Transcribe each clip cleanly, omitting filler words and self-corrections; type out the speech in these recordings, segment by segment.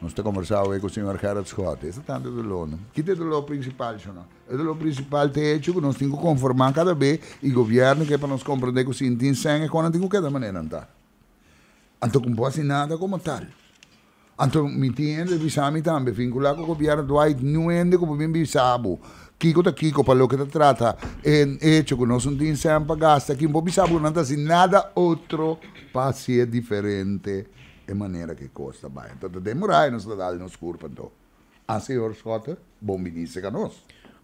Nós estamos conversando aí com o senhor Gerard Scott. Esse é tanto do lono. Que é do lono principal, não? É do lono principal que é que nós temos que conformar cada vez e o governo que é para nós compreender que o sentimento é quando temos que dar maneira não tá. Então não pode ser nada como tal. Então me entende, bisami também vincular com o governo do aí não é como bem bisabo. Kiko ta Kiko para o que trata é hecho que nós não temos sempre gasta que não bisabo não tá assim nada outro para ser diferente. É maneira que custa bem. Então, demorar nos dá nos curva, então. A senhor Scott, bom ministro que nós.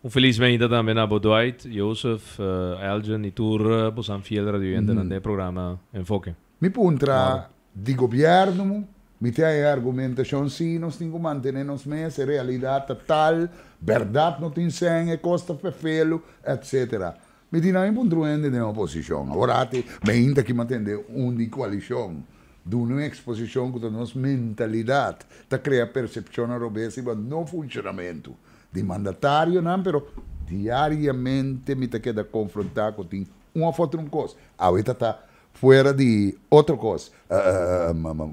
Felizmente também na Dwight, Joseph, Elgin e Tour, posam fiel radio nel programa Enfoque. Mi punta di governo, mi tem argumentação sim, nós temos que manter nos meses, realidade tal, verdade não tem ensina, costa fefelo, etc. Mi diz, não é um de oposição. Agora, me ainda que manter de coalição. De uma exposição com a nossa mentalidade, para criar percepção robessa e não funcionamento de mandatário, não, mas diariamente me tem que confrontar com uma foto de uma coisa. A outra está fora de outra coisa.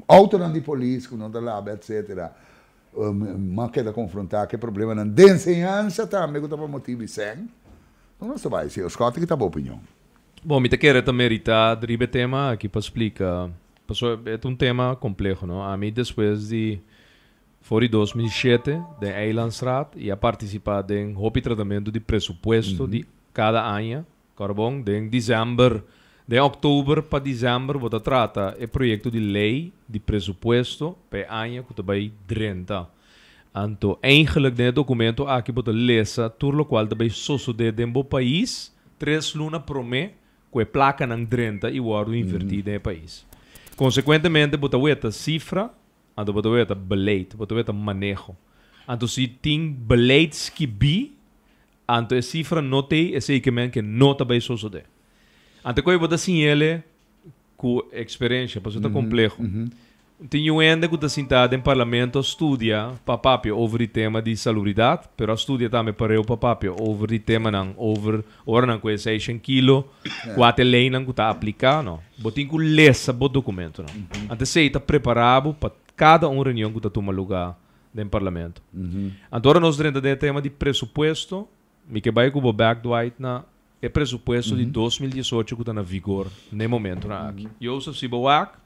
Auto de polícia, não da lab, etc. Mas que confrontar que problema não de ensinança também, que está por motivo sem. Não sei vai ser, os Scott que está boa opinião. Bom, me tem que meritar drive tema aqui para explicar. É um tema complexo, não? A mim, depois de fora 2007, de Eilandsraad, e a participar em um tratamento de pressuposto de cada ano, carbon, de dezembro, de outubro para dezembro, você trata o projeto de lei de pressuposto para ano que vai 30. Então, eigenlijk, no documento aqui você lesa, tudo o qual vai suceder em um país, 3 lunas por mês, com a placa não 30 e o ouro invertido no país. Consequentemente, você vê a cifra, então você vê a beleid, você vê a manejo. Então, se tem beleids que bi, então a cifra não tem esse equipamento que não vai suceder. Então, quando você sinala com experiência, porque é complexo. Tem um ende que está sentado em parlamento, estudia papapio over o tema de salubridade, mas estudia também para o papapio over o tema não, over não com 6 kg, quatro lei não que está aplicado, você tem que ler esse documento, não. Antes você está preparado para cada reunião que está tomando lugar no parlamento. Agora nós temos o tema de pressuposto, me que vai com o back Dwight na é pressuposto de 2018 que está na vigor no momento, não. Joseph Sibowak,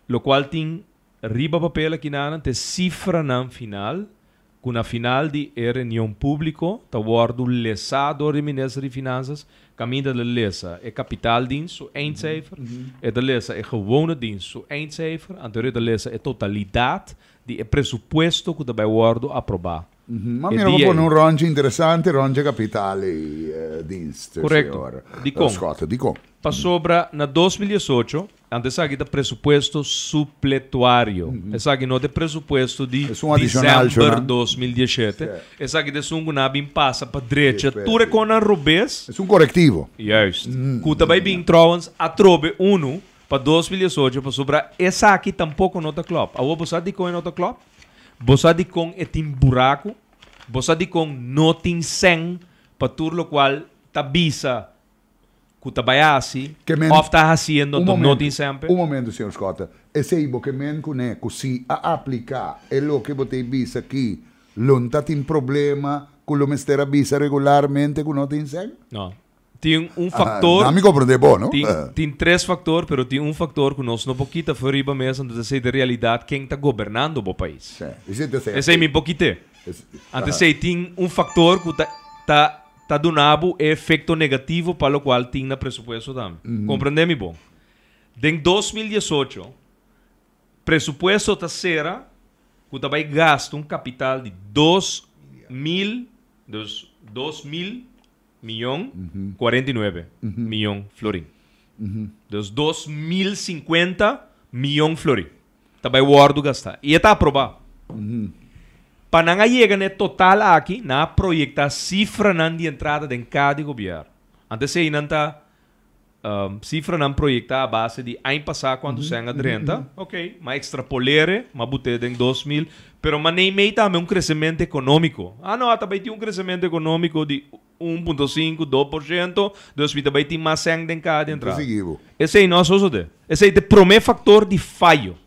lo qual tem riba papel aqui na te cifra na final, com a final de reunião público, tá guardo lesador de Ministério de Finanças, caminho da lesa é capitaldienst, so eindcijfer, da lesa é gewone dienst, so eindcijfer, anterior da lesa é totalidade de pressuposto que vai guardo aprovar. Ma mi hanno proprio un ronge interessante, ronge capitale dienst. Corretto. Di com. Passobra na 2018, antes aqui da pressuposto supletório. Essa aqui não é pressuposto de dezembro de 2017. Essa aqui é um nabim passa para direita, tudo com a rubês. É um corretivo. Yes. Cuta vai bem trouans a trobe 1 para 2018, passobra essa aqui tampouco nota club. A você de com nota club? Você de com é tem buraco. Você de com não tem sem para tudo o qual tabisa que trabalhasse, ou está fazendo, não tem sempre. Um momento, senhor Scott. Esse aí, que men que se a aplicar, é o que você visa aqui, não tem problema com o ministério visa regularmente que não tem sempre? Não. Tem um fator. Não me compreende bom, não? Tem 3 fatores, mas tem um fator que nós não pouquinho fora mesmo de de realidade quem está governando o país. Esse é meu pouquinho. Antes tem um fator que está dando efeito negativo para o qual tem na pressuposto também. Compreende-me bom? Em 2018, pressuposto está será que vai gastar um capital de 2 mil milhão 49 milhão florim. Dos 2.050 milhão florim. Tá vai o gastar. E está aprovado. Para não chegar no total aqui, na proyecta cifra de entrada de cada governo. Antes aí não está cifra não proyecta a base de ano passado quando se a 30, ok, mas extrapolere, mas bote em 2000, pero mas nem meio também crescimento econômico. Não, também tem um econômico de 1,5, 2%, depois também tem mais sangue em cada entrada. Esse aí não é só isso. Esse aí é o primeiro fator de falho.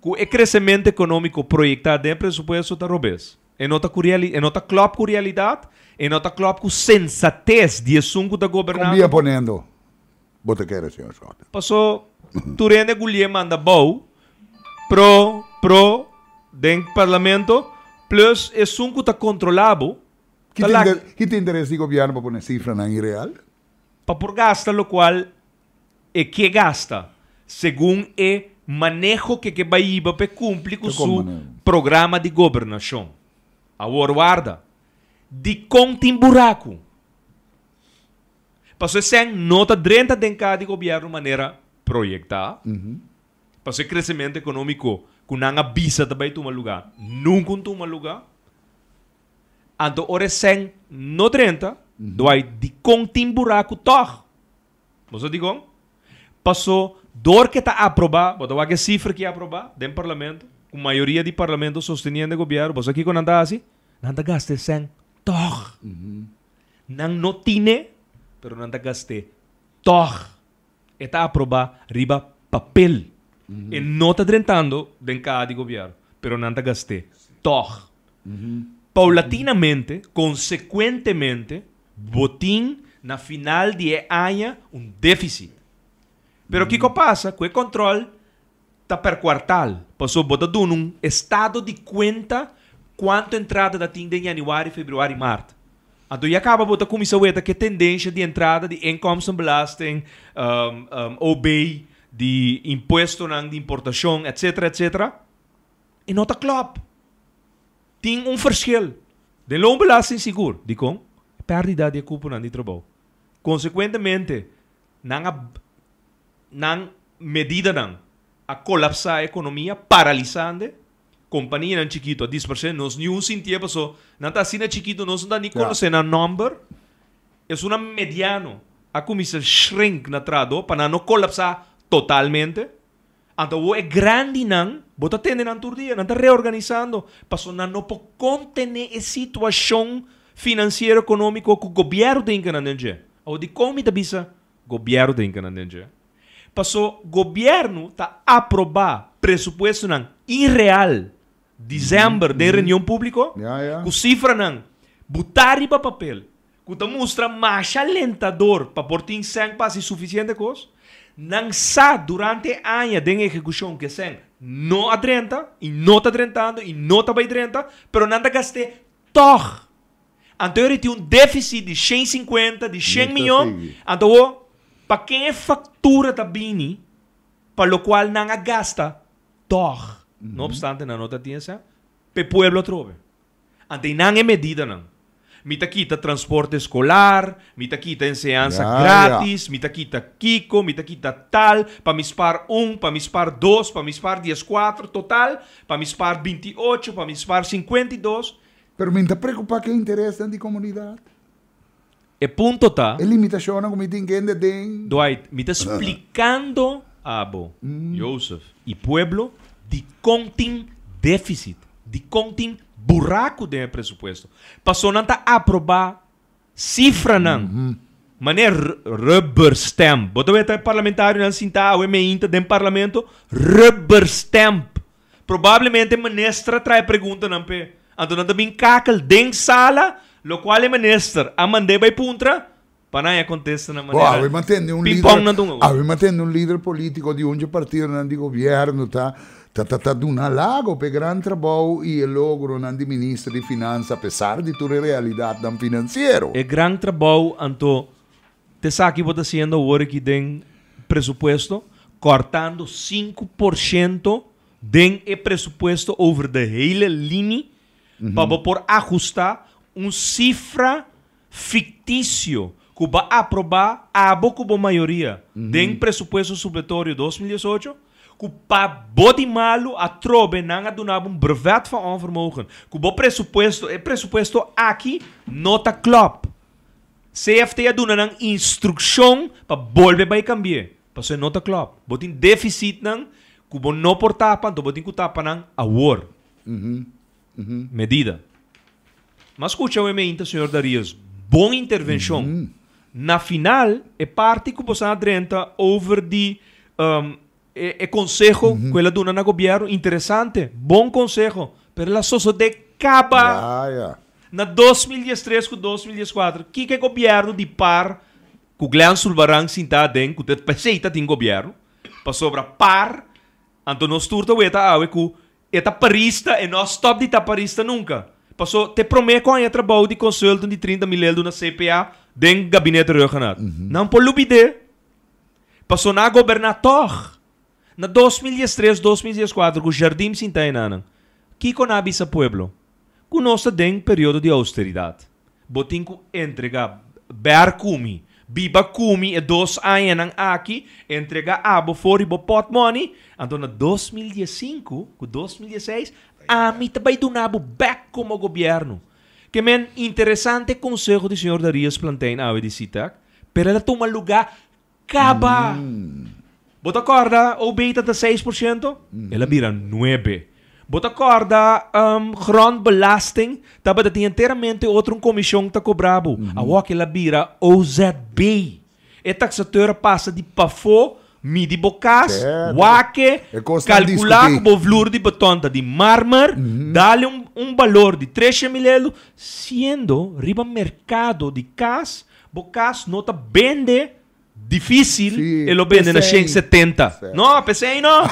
que o crescimento econômico projetado em presupuesto da robês. E nota club com realidade, e nota club com sensatez de assunto da governança. Como ia ponendo? Bota quer, senhor Scott. Passou, Turene Gullier manda bom, pro, dentro do parlamento, plus assunto está controlado. Que tem interesse do governo para pôr cifra na irreal? Para por gasta, lo qual é que gasta, segundo o manejo que vai ir para cumprir com seu programa de governação. Agora guarda, de conta em buraco. Passou sem nota dentro de governo de maneira projetada. Passou crescimento econômico que não avisa também tomar lugar. Nunca tomar lugar. Então, ora sem no 30, doai de conta em buraco toch. Você digo? Passou dor que está aprovado, botou a cifra que aprovado dentro do parlamento, com maioria do parlamento sustenindo o governo, você aqui quando anda assim, não anda gaste sem toch. Não tine, pero não anda gaste toch. Está aprovado riba papel. E não está drentando dentro do governo, pero não anda gaste toch. Paulatinamente, consequentemente, botim na final de ano déficit. Pero o que passa? Que o controle está per quartal. Passou botando um estado de conta quanto entrada da tinta em januário, fevereiro e março. Então, e acaba botar como isso é que tendência de entrada de inkomstenbelasting, OB, de imposto de importação, etc, etc. E não está claro. Tem verschil. De loonbelasting seguro. De com pérdida de culpa de trabalho. Consequentemente, não medida não a colapsar a economia, paralisando companhia não chiquito a 10%, nós nenhum sentia passou, não está assim chiquito, nós não nem conhecendo a number, é uma mediano, a comissão shrink na trado para não colapsar totalmente. Então, o é grande não, bota tendo na turdia, não está reorganizando, passou não pode conter a situação financeira econômica que o governo tem que nanejar. Ou de como está bisa, governo tem que nanejar. Passou, governo está aprovar presupuesto não irreal, dezembro, de reunião pública, com cifra não, botar para papel, que está mostra mais alentador para por ter sem passe suficiente coisa. Não sabe durante a ano de execução que sem não a 30 e não está 30 e não está bem 30, pero não está gastando toch. Então ele tem déficit de 150, de 100 milhões. Então, para quem é fatura da Bini, para o qual não gasta toch. Não obstante, não nota tinha essa, para o pueblo trove. Então não é medida não. Mita quita transporte escolar, mita quita enseñanza grátis, mita quita Kiko, mita quita tal, para mispar 1, para mispar 2, para mispar 14, total, para mispar 28, para mispar 52. Pero me preocupa que interessa da comunidade. E ponto tá. É limitação como tem que entender. Dwight, me está explicando abo, Joseph, e pueblo de contin déficit, de contin buraco de presupuesto. Passou não está aprovar cifra não. Maneira rubber stamp. Botou até parlamentário não sinta o ementa dentro do parlamento rubber stamp. Provavelmente a ministra traz pergunta não pe. Então não também cacal dentro sala, lo qual é ministra a mandar vai puntra para não acontecer na maneira. Vai mantendo um líder político de um partido não de governo tá dando um lago para grande trabalho e logro de ministro de finanças, apesar de toda a realidade do financeiro. É grande trabalho, então, te sabe que está sendo agora que tem presupuesto, cortando 5% do presupuesto over the hele linha, para por ajustar cifra fictício que vai aprovar a boa maioria do presupuesto supletório 2018, que para body malo a trobe não adunava brevet van onvermogen. Que o presupuesto aqui nota club. CFT aduna uma instrução para volver para cambiar. Para ser nota club. Botin déficit não, que o não portar para, então botin que tapa não a war. Medida. Mas escuta o emenda, senhor Darius. Boa intervenção. Na final, é parte que você adrenta over de consejo que ela dona na governo, interessante, bom consejo, pero ela só de caba na 2013 com 2014, que governo de par, que o Glenn Sulbarang sinta den, que o peseita tem governo, para sobra par, então nós turta o eta awe que eta parista e nós stop de ta parista nunca. Passou, te prometo que eu trabalho de consulta de 30 mil na CPA den gabinete regional. Não por lubide. Passou na governador. Na 2013, 2014, o Jardim Sintainana. Que conabi sa pueblo? Que nós den período de austeridade. Botin que entregar bercumi, biba cumi e 2 anos aqui, entregar abo fora e bo pot money. Então na 2015, com 2016, a mim também do nabo back como governo. Que men interessante conselho do senhor Darius Plantain a de Citac, pero ela toma lugar caba. Bota corda, ou beta de 6%, ela vira 9%. Bota corda, grondbelasting, taba dat inteiramente outro comissão tá cobrado. A walk ela vira OZB. E taxateur passa de pafo, midi bocas, wake, calcular com o valor de beton de mármore, dá-lhe valor de 13 mil euros, sendo riba mercado de cas, bocas nota vende difícil, ele vende na 170. Não, pensei não.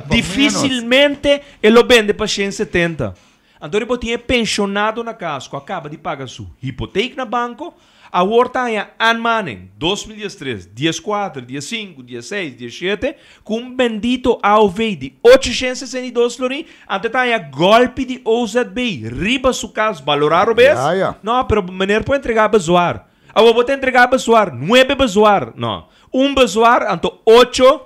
Dificilmente ele vende para 170. Então ele tinha pensionado na casa, que acaba de pagar sua hipoteca no banco. A horta é anmanen 2013, 14, 15, 16, 17, com um bendito AOV de 862 florin, até tá golpe de OZB, riba su caso, valorar o bes? Não, pero maneira para entregar bezoar. Eu vou te entregar bezoar, 9 bezoar, não. Um bezoar, então 8,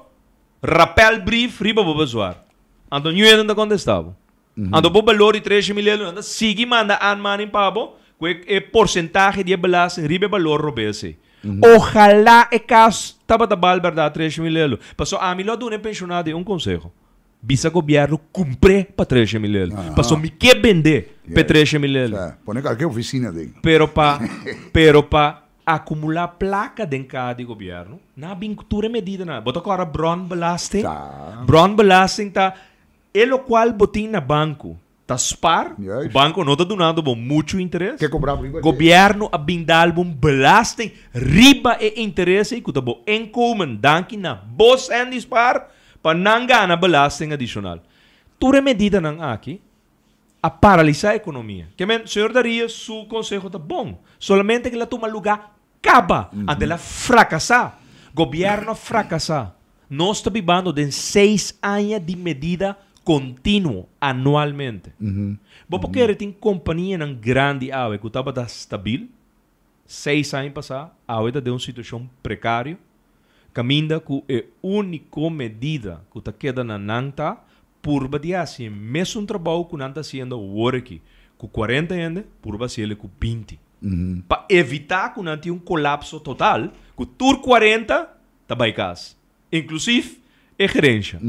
rappel brief, riba vou bezoar. Então, não é onde contestava. Então, vou valor de 13 mil euros, siga e manda anmanen pabo, que porcentagem de belasting ribe valor robese. Ojalá e caso taba da bal verdade 3 mil euros. Passou a mim lá do pensionado um conselho. Bisa governo cumpre para 3 mil euros. Passou me que vender para 3 mil euros. Pone qualquer oficina dele. Pero pa acumular placa de cada governo, na vincultura medida na. Bota agora bron belasting. Bron belasting tá o qual botin na banco. Taspar, o banco não está donando muito interesse. Que cobrava riba? Governo a bindal belasting riba e interesse que está bom inkomen danke na bos en dispar para não ganhar belasting adicional. Tura medida não aqui a paralisar a economia. Que men senhor Darius su consejo está bom. Solamente que ela toma lugar acaba ante ela fracassar. Governo fracassar. Nós estamos vivendo de 6 anos de medida contínuo, anualmente. Vou porque tem companhia não grande que estava estabil, 6 anos passados, está de uma situação precária, caminha com a única medida que está queda na nanta, por basear-se mesmo trabalho que não está sendo work, com 40 anos, por basear-se com 20. Para evitar que não tenha um colapso total, que tur 40 está em casa. Inclusive, é gerência.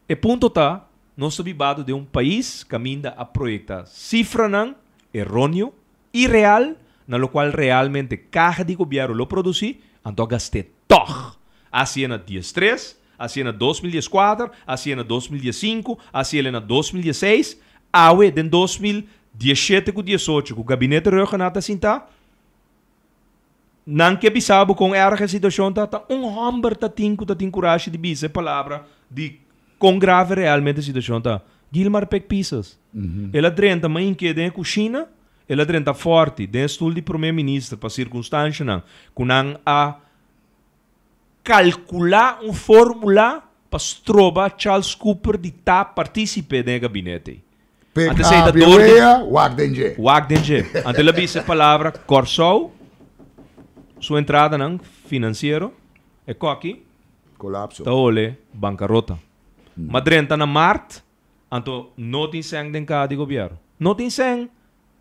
E ponto está, nós estamos vivendo de um país que caminha a projetar cifra não errôneo, irreal, na qual realmente cada de governo lo produzir, então gastei todo. Assim na 2013, assim na 2014, assim na 2015, assim na 2016, awe em 2017 com 2018, com o gabinete regional assim tá, não que bisabo com erga situação tá hamber tá tem coragem de dizer palavra de com grave realmente a situação tá. Gilmar pek pisas. Ela drenta mãe que dentro cozinha, ela drenta forte dentro do de primeiro-ministro para circunstância não, com a calcular fórmula para trobar Charles Cooper de participar no gabinete. Pek a bileia, wagdenje. Ante ela disse a palavra Corsou, sua entrada não financeiro, é coque, colapso. Taole, bancarrota. Madrenta na Marte, então não tem sangue em cada governo. Não tem sangue.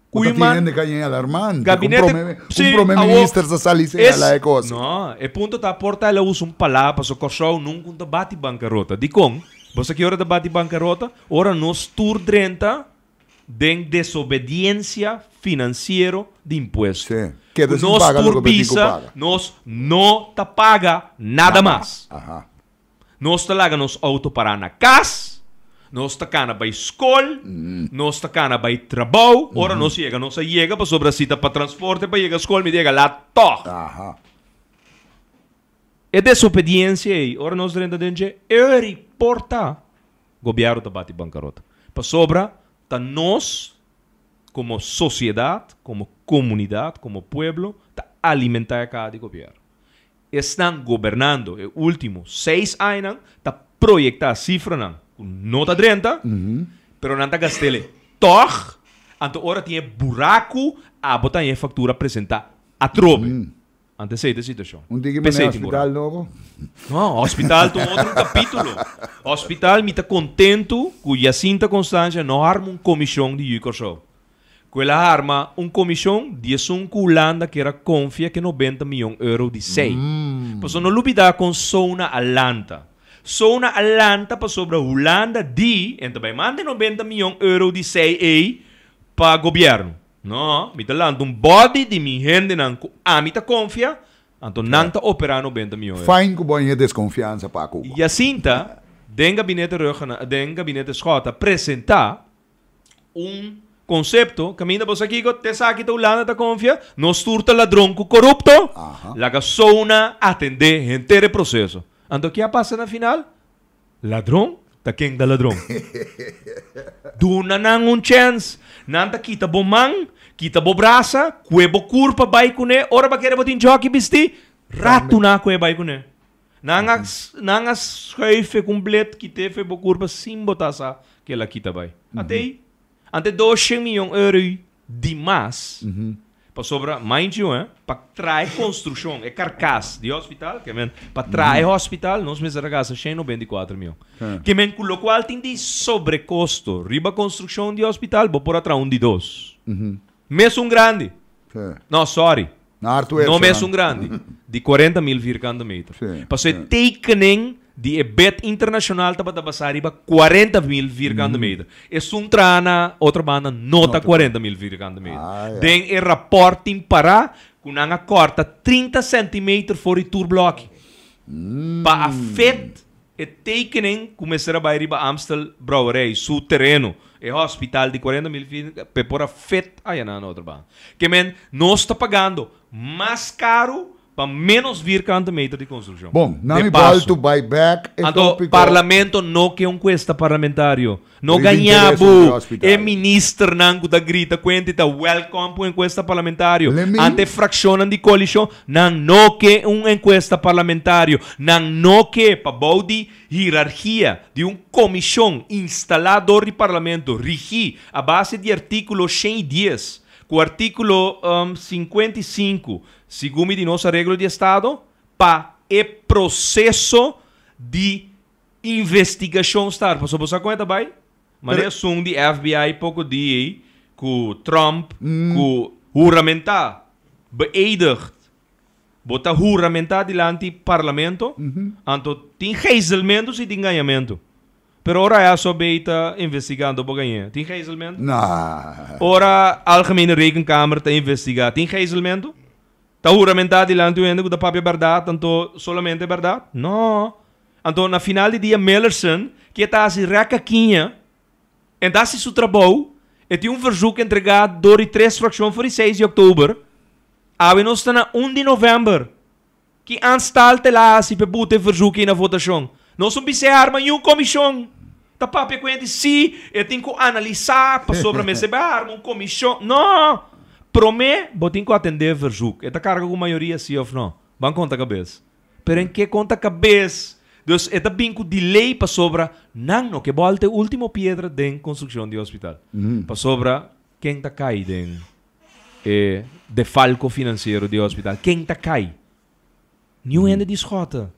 Cuiman de canha alarmante. Gabinete, primeiro-ministro da salice ela é coisa. Não, é ponto da porta ela usa palavra para corso nunca debate bancarrota. De com, você que hora debate bancarrota, ora nós tur drenta de desobediência financeira de imposto. Sim. Que nós turbisa, nós não paga nada mais. Nós talaga nos auto para na casa, nós takana by escola, nós takana by trabalho, ora nós chega para sobre a cita para transporte, para chegar à escola, me diga lá, toh. Aha. É desobediência aí, ora nós renda dentro, é reporta, governo tá bate bancarrota. Para sobra, tá nós, como sociedade, como comunidade, como pueblo, tá alimentar cada governo. Estão governando, os últimos 6 anos, tá projetar cifra não, nota 30, pero não tá gastele. Toch, então ora tinha buraco, a botar em factura apresentar a trobe. Antes da situação. Dia que no hospital novo? Não, hospital tem outro capítulo. Hospital me está contento que Jacinta Constância não arma comissão de Yucosov. Que ela arma comissão de um Holanda que era confia que 90 milhões de euros de 6. Mas não lubida com Sona Atlanta. Sona Atlanta para sobre a Holanda de, então vai mandar 90 milhões de euros de 6 para o governo. No, mi talando body di mi gente nan a mi ta confia, anto nan ta opera 90 milhões. Fine que bom desconfiança para Cuba. E Jacinta, den gabinete Schota apresentar concepto, caminha você aqui que te saque ta Holanda ta confia, nos turta ladrão corrupto, laga sona atender inteiro processo. Anto que passa na final? Ladrão, ta quem da ladrão. Duna nang chance. Nanta kita bo mang, kita bo brasa, kue bo kurpa bay kune, ora ba kere bo tin jockey bisti, rato na kue bay kune. Nangas schuife completo, kite fe bo kurpa simbotasa, que la kita bay. Ante 200 milhões de euros de mais, para sobra, mind you, para trazer construção, é carcaça de hospital, que para trazer hospital, nós mesmos gasta 194 mil. Que com o qual tem de sobrecusto, riba construção de hospital, vou por atrás de 2. Mesmo grande. Não, sorry. Não mesmo grande. De 40 mil virgando metro. Para ser tekening de EBET internacional, tá para passar riba 40 mil virgando metro. É trana, outra banda, nota 40 mil virgando metro. Den é reporting para, com a corta 30 centímetros fora de turblock. Para a FED, é tekening, começar a bair riba Amstel Brouwerij, seu terreno. É hospital de 40 mil virgando, para a FED, aí na outra banda. Que nós está pagando mais caro para menos virgando metro de construção. Bom, não me volto buyback. O parlamento não quer encuesta parlamentário. Não ganhava. É ministro nango da grita quenta welcome para encuesta parlamentário. Ante fraccionam de coalição, não quer encuesta parlamentário. Não quer para de hierarquia de comissão instalador de parlamento rigir a base de artículo 110. Com o artículo 55, segundo de nossa regra de Estado, para o processo de investigação estar. Passou você conta, vai? Mas é som de FBI pouco dia com Trump, com juramentar, beëdigd, botar juramentar diante do parlamento, então tem reiselmento e tem ganhamento. Pero ora é só beita investigando para ganhar. Tem reiselmento? Não. Ora, a Algemene Rekenkamer está investigando. Tem reiselmento? Está juramentado diante do da própria verdade, então solamente verdade? Não. Então, na final do dia, Mellerson, que está assim, recaquinha, e dá-se seu trabalho, e tem verzoek entregado door 3 fracções para 6 de outubro, a nós está na 1 de novembro, que anstalte lá, se pebute verzoek na votação. Nós não precisamos armar nenhuma comissão. Tá papo com ele, sim, eu tenho que analisar para sobre receber arma, uma comissão. Não! Para mim, eu tenho que atender verzoek. É da carga com maioria, sim ou não? Vão conta cabeça. Pero em que conta cabeça? Então, é da binco de lei para sobre, não, que volte a última pedra de construção de hospital. Para sobre, quem está cai de defalco financeiro de hospital? Quem está cai? Nenhum ainda desrota.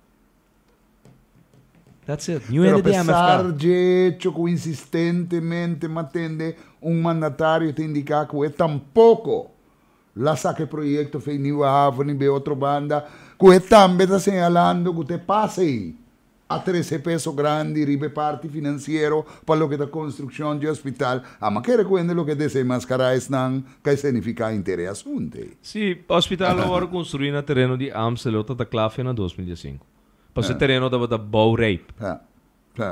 That's it. Pero apesar de que insistentemente mantende mandatário te indicar que tampouco lá saque projeto fez New Haven e outra banda que também está señalando que te passe a 13 pesos grande ribe parte financeiro para lo que da construção de hospital. Mas quer cuente lo que desenmascarar não que significa interesse assunto. Sim, o hospital agora construído no terreno de Amstel da Clave em 2015. Para esse terreno estava da Bouwrijp. Tá.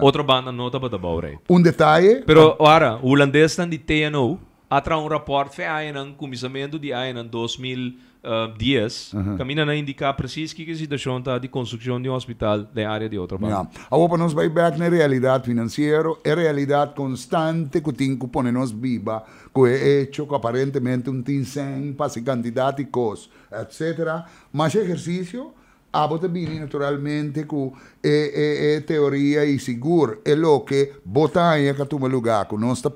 Outra banda não estava da Bouwrijp. Detalhe. Pero, ora, o holandês está de TNO, atra um rapport foi aí no começamento de aí em 2010, caminha a indicar precis que a situação está de construção de um hospital da área de outra banda. Agora nós vai back na realidade financeira, é realidade constante que tem que pôr nos viva, que é hecho que aparentemente tem sem para se candidato e coisa, etc. Mas exercício abo também naturalmente que é teoria e seguro é o que botar aí que tu lugar que nós está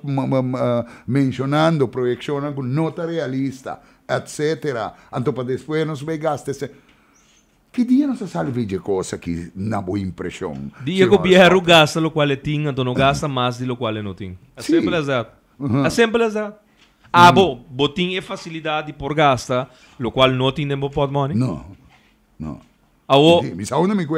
mencionando projeção com nota realista etc. Então para depois nós vai gastar que dia nós salve de coisa que na boa impressão dia que o governo gasta o qual tem então não gasta mais de lo qual não tem é simples assim é simples assim botin é facilidade por gastar o qual não tem nem pode money não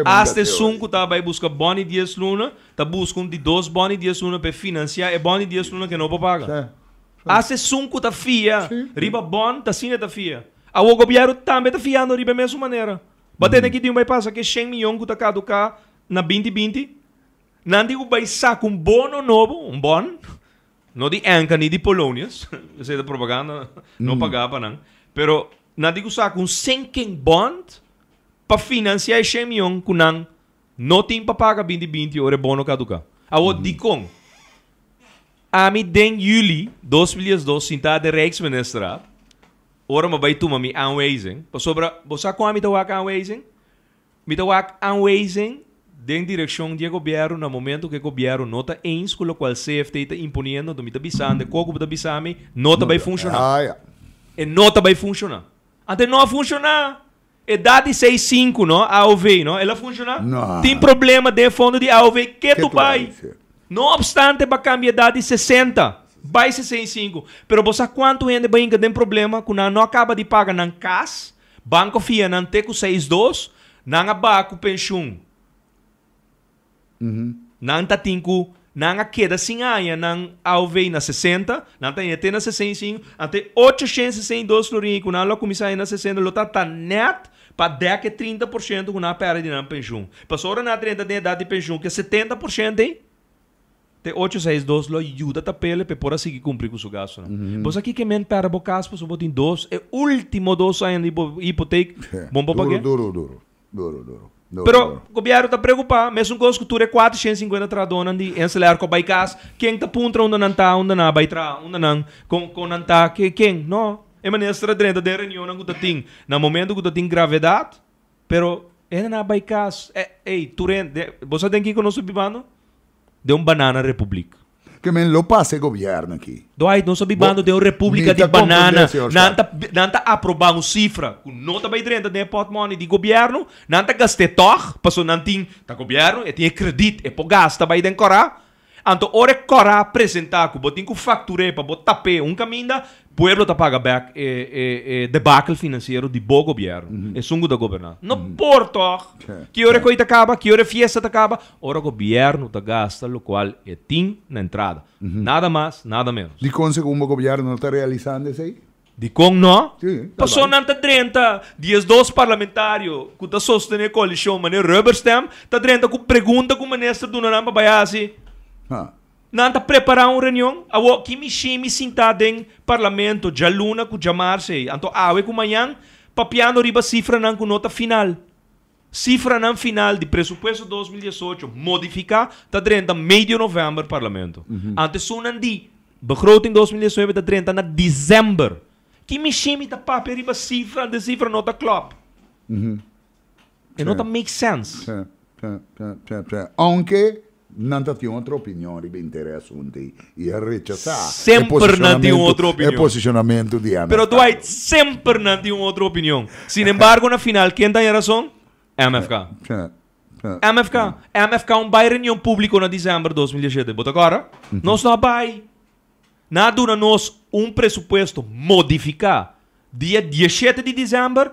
Aste sunco tá vai buscar boni 10 luna, tá buscando de 2 boni 10 luna para financiar e boni 10 luna que não pode pagar. Aste sunco tá fia, riba bon tá sine tá fia. O governo também tá fiando riba mesma maneira. Batendo aqui de vai passar que 100 milhões que tá caducar na 2020. Não digo vai sacar um bono novo, um bon, não de Anca nem de Polônias, essa é da propaganda, não pagava não. Pero não digo sacar um sinking bond para financiar 100 milhões que não tem para pagar 2020 ou é bono caducar. Dicom, a mim den juli 2012 sinta de Rijksminister, ora me vai tomar mi aanwijzing. Para sobre, você com a mim tawak aanwijzing? Mi tawak aanwijzing den direção do governo no momento que o governo não está eens com o qual CFT está imponendo, do mita bisande, coco da bisame, não vai funcionar. E não vai funcionar. Ante não funcionar. É dado 6.5, não? AOV, não? Ela funciona? Não. Tem problema de fundo de AOV que tu vai. Não obstante, para cambiar dado 60, vai 65. Pero você quanto ainda vai ter problema que não acaba de pagar na CAS, banco FIA não tem com 6.2, não acaba com pensão. Não tá tinco, não queda sem aia, não AOV na 60, não tem até na 65, até 862 florinhos, que não começar na 60, lo tá net, para 10 que 30% que não perde na pensão. Passou na 30 de idade de pensão, que 70% tem 862 lo ajuda a pele para poder seguir cumprir com o seu gasto. Mas aqui que men para o caso, você botem 2, é último 2 anos de hipoteca, bom para pagar. Duro. Pero o governo está preocupado, mesmo com que tu é 450 tradonas de encelar com o baicas, quem está puntra onde não está, onde não vai entrar, onde não, com não está, quem, não. É maneira dentro da reunião que tu tem, no momento que tu tem gravidade, pero é na baicas, você tem que ir com o nosso bibano? De banana república. Que men lo passa o governo aqui. Doai, nosso bibano de uma república de banana, não está aprovando cifra, não está bem dentro da portmoney de governo, não está gastando toch, passou não tem, tá governo, e tem crédito, e por gasta bem dentro corá. Então, ora corá apresentar que botem que facture para botar pé caminho da pueblo tá paga back debacle financeiro de bom governo. É sungo da governança. Não porto que hora coisa acaba, que hora fiesta acaba, ora governo tá gasta o qual é tem na entrada. Nada mais, nada menos. De como o governo não está realizando isso aí? De como não? Sim, passou na 30 dias 2 parlamentários que tá sustentando a coalição, mas rubber stamp, tá 30 com pergunta com o ministro do Nanamba Bayasi. Não está preparando uma reunião, que me chame sentado em parlamento, já luna, já março, então awe com manhã, papiando riba cifra não com nota final. Cifra não final de presupuesto 2018, modificar, está 30 meio de novembro parlamento. Antes sunan de begroting 2019, está 30 na dezembro. Que me chame está papel riba cifra, de cifra nota club. E nota make sense. Aunque não tem outra opinião de interessante e é rechazar. Sempre não tem outra opinião. É posicionamento de MFK. Pero Dwight, sempre não tem outra opinião. Sin embargo, na final, quem tem razão? MFK. MFK é um bairro reunião público na dezembro de 2017. Bota agora, nós não vai. Nada dura nós presupuesto modificar dia 17 de dezembro.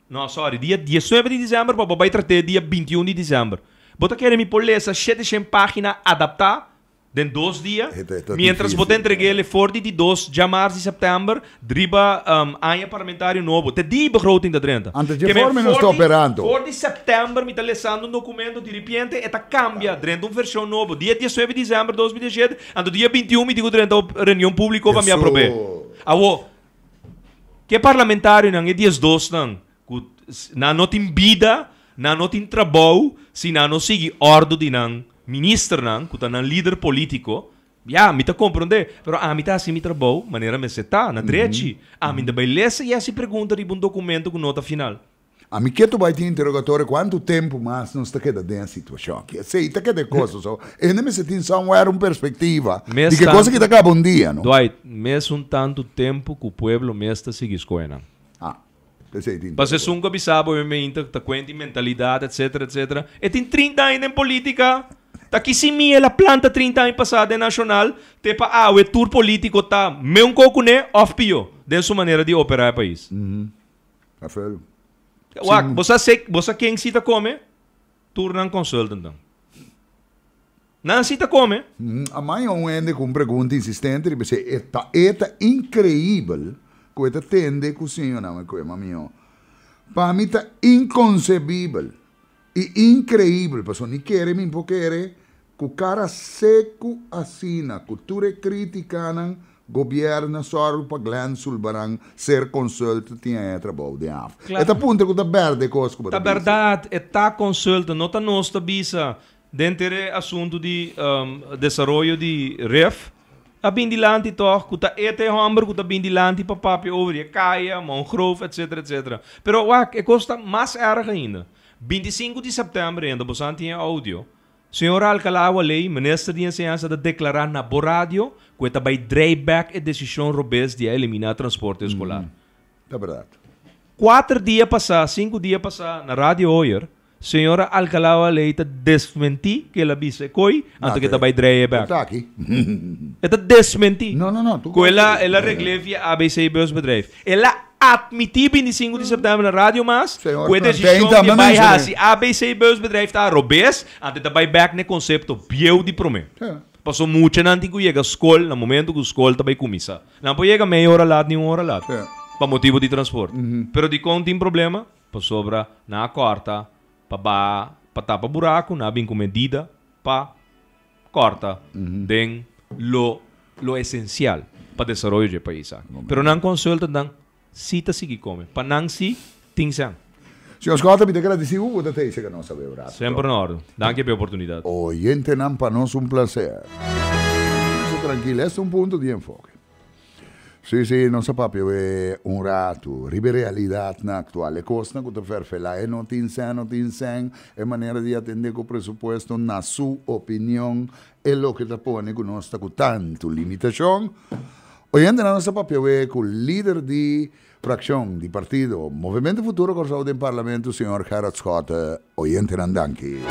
Não, sorry, dia 19 de dezembro para vai tratar dia 21 de dezembro. Bota querer me pôr essa 7 página adaptar Den 2 dias, Tá mientras difícil, você entregue ele for de 2 de março e setembro, driba ano parlamentário novo. Te di begroting da drenta. Antes de forma não está operando. For de setembro, me está lançando documento, de repente, eta cambia, drenta versão novo. Dia 19 de dezembro de 2017, ando dia 21, me digo drenta reunião pública para me aprovar. Awo, que parlamentário não é dias 2 não? Não tem vida, não tem trabalho, se não sigue ordem de não. Minister não, que é um líder político, me tá compreende, pero me tá assim me trabalho, maneira me seta na direita, me também lesse e se pergunta de um documento com nota final. A mim que tu vai ter interrogatório quanto tempo mais não está queda dentro da situação que sei tá que de coisas só ainda me senti só era uma perspectiva de que coisa que tá acaba dia, não? Dwight, mesmo tanto tempo que o povo me está seguindo escolhendo. Mas se nunca bisabo, me tá conta mentalidade, etc, etc. E tem 30 anos em política. Tá aqui se me ela planta 30 anos passada nacional, te pa o tour político tá meu coco né off pio, de sua maneira de operar o país. Tá feio. Você quem cita come? Turnan consultant não. Não cita come? A mãe ende com pergunta insistente, e dice é incrível que esta tende que o senhor não é coisa, mamio. Para mim tá inconcebível e incrível, porque nem quer me querer que o cara seco assina, que tu criticando governo só para Glenn Sulbarang ser consulta tinha trabalho de af. Esta ponto que tá verde coisa que tá verdade, tá consulta, não tá nossa bisa dentro do assunto de desenvolvimento de REF. A bindilante toch, que tá ete hamburg, que tá bindilante para papi over je caia, mangrove, etc, etc. Pero é costa mais erg ainda. 25 de setembro ainda, você tinha áudio. Senhora Alcalá lei, ministro de Ciência de declarar na rádio que está vai drawback a decisão robês de eliminar transporte escolar. É verdade. 4 dias passar, 5 dias passar na rádio hoje, senhora Alcalá lei está desmentir que ela disse coi, antes que está vai drawback. Está aqui. Está desmentir. Não. Ela regle via ABC Beursbedrijf. Ela admitir 25 de setembro na rádio, mas com a decisão que vai fazer ABC Beursbedrijf está robês, antes de vai back no conceito bio de promê. Passou muito antes que chega a escola, no momento que a escola está vai começar. Não pode chegar meia hora lá, nem uma hora lá. Para motivo de transporte. Pero de quando tem problema, para sobra na corta, para tapar buraco, na bem com medida, para corta. Den lo essencial para o desenvolvimento do país. Pero não consulta, não cita seguir come. Para não se tinção. Senhor Scott, me agradeci o da te que não sabia. Sempre na ordem. Danke pela oportunidade. Oyente não para nós um prazer. Tranquilo, este é um ponto de enfoque. Sì, non sappiamo è un rato, realidad na attuale costa che per fare non ti insegna e maniera di attendere il presupuesto na sua opinione e lo che ti pone con nostra con tanto limitazione. Oyente non sappiamo è con il leader di frazione di partito Movimento Futuro Corso del Parlamento, signor Gerard Scott, oyente Nandanki.